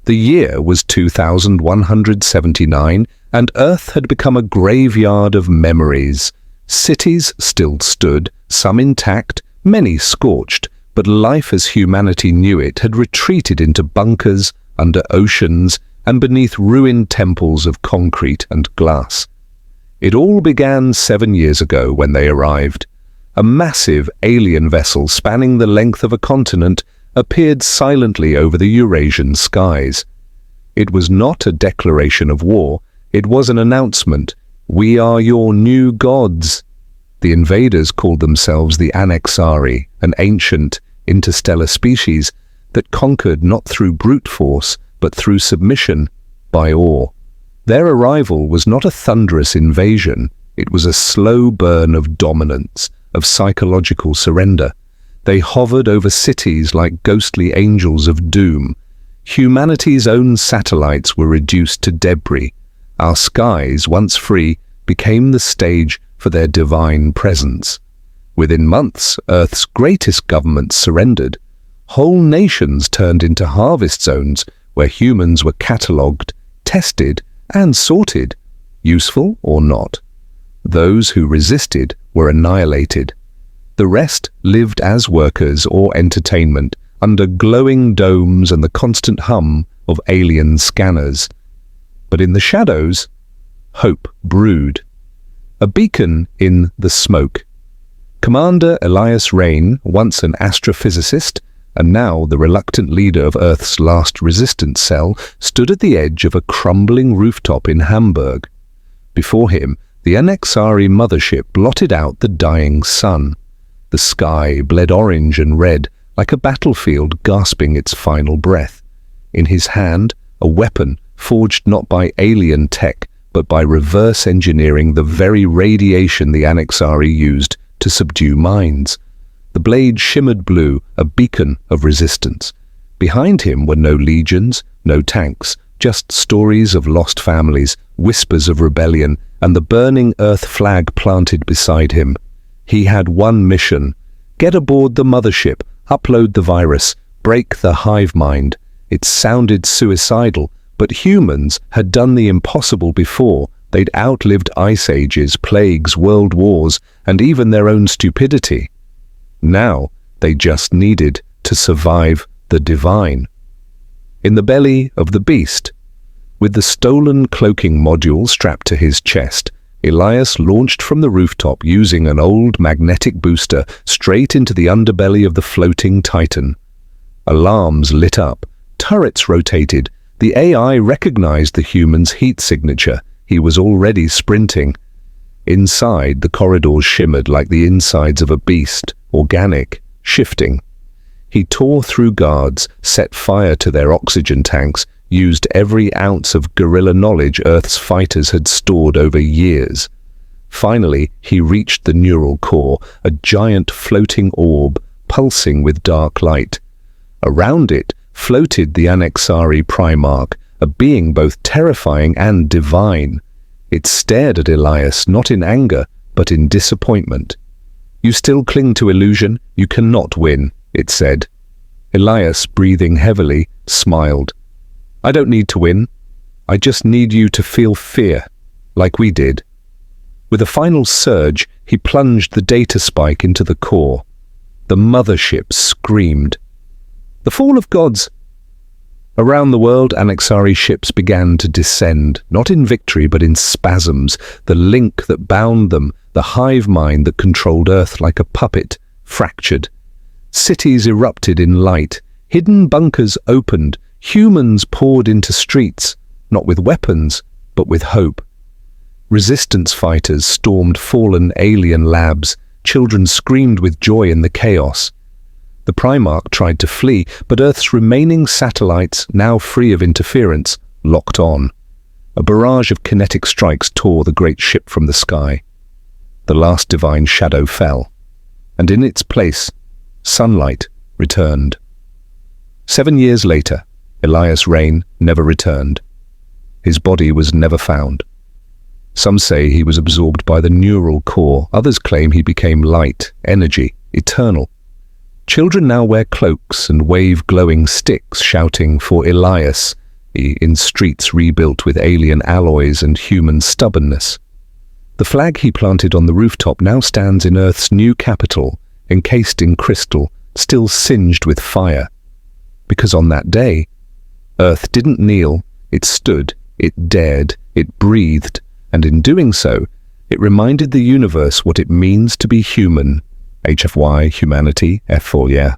The year was 2179, and Earth had become a graveyard of memories. Cities still stood, some intact, many scorched, but life as humanity knew it had retreated into bunkers, under oceans, and beneath ruined temples of concrete and glass. It all began 7 years ago when they arrived. A massive alien vessel spanning the length of a continent appeared silently over the Eurasian skies. It was not a declaration of war, it was an announcement. We are your new gods. The invaders called themselves the Anaxari, an ancient, interstellar species that conquered not through brute force, but through submission, by awe. Their arrival was not a thunderous invasion, it was a slow burn of dominance, of psychological surrender. They hovered over cities like ghostly angels of doom. Humanity's own satellites were reduced to debris. Our skies, once free, became the stage for their divine presence. Within months, Earth's greatest governments surrendered. Whole nations turned into harvest zones where humans were catalogued, tested, and sorted, useful or not. Those who resisted were annihilated. The rest lived as workers or entertainment, under glowing domes and the constant hum of alien scanners. But in the shadows, hope brewed. A beacon in the smoke. Commander Elias Rain, once an astrophysicist, and now the reluctant leader of Earth's last resistance cell, stood at the edge of a crumbling rooftop in Hamburg. Before him, the Anaxari mothership blotted out the dying sun. The sky bled orange and red, like a battlefield gasping its final breath. In his hand, a weapon forged not by alien tech, but by reverse engineering the very radiation the Anaxari used to subdue minds. The blade shimmered blue, a beacon of resistance. Behind him were no legions, no tanks, just stories of lost families, whispers of rebellion, and the burning Earth flag planted beside him. He had one mission: get aboard the mothership, upload the virus, break the hive mind. It sounded suicidal, but humans had done the impossible before. They'd outlived ice ages, plagues, world wars, and even their own stupidity. Now, they just needed to survive the divine. In the belly of the beast, with the stolen cloaking module strapped to his chest, Elias launched from the rooftop using an old magnetic booster straight into the underbelly of the floating Titan. Alarms lit up, turrets rotated. The AI recognized the human's heat signature. He was already sprinting. Inside, the corridors shimmered like the insides of a beast, organic, shifting. He tore through guards, set fire to their oxygen tanks, used every ounce of guerrilla knowledge Earth's fighters had stored over years. Finally, he reached the neural core, a giant floating orb, pulsing with dark light. Around it floated the Anaxari Primarch, a being both terrifying and divine. It stared at Elias not in anger, but in disappointment. "You still cling to illusion? You cannot win," it said. Elias, breathing heavily, smiled. "I don't need to win. I just need you to feel fear, like we did." With a final surge, he plunged the data spike into the core. The mothership screamed. "The fall of gods!" Around the world, Anaxari ships began to descend, not in victory but in spasms. The link that bound them, the hive mind that controlled Earth like a puppet, fractured. Cities erupted in light, hidden bunkers opened, humans poured into streets, not with weapons, but with hope. Resistance fighters stormed fallen alien labs, children screamed with joy in the chaos. The Primarch tried to flee, but Earth's remaining satellites, now free of interference, locked on. A barrage of kinetic strikes tore the great ship from the sky. The last divine shadow fell, and in its place, sunlight returned. 7 years later, Elias Rain never returned. His body was never found. Some say he was absorbed by the neural core. Others claim he became light, energy, eternal. Children now wear cloaks and wave glowing sticks, shouting for Elias, in streets rebuilt with alien alloys and human stubbornness. The flag he planted on the rooftop now stands in Earth's new capital, encased in crystal, still singed with fire. Because on that day, Earth didn't kneel, it stood, it dared, it breathed, and in doing so, it reminded the universe what it means to be human. HFY, humanity, F for yeah.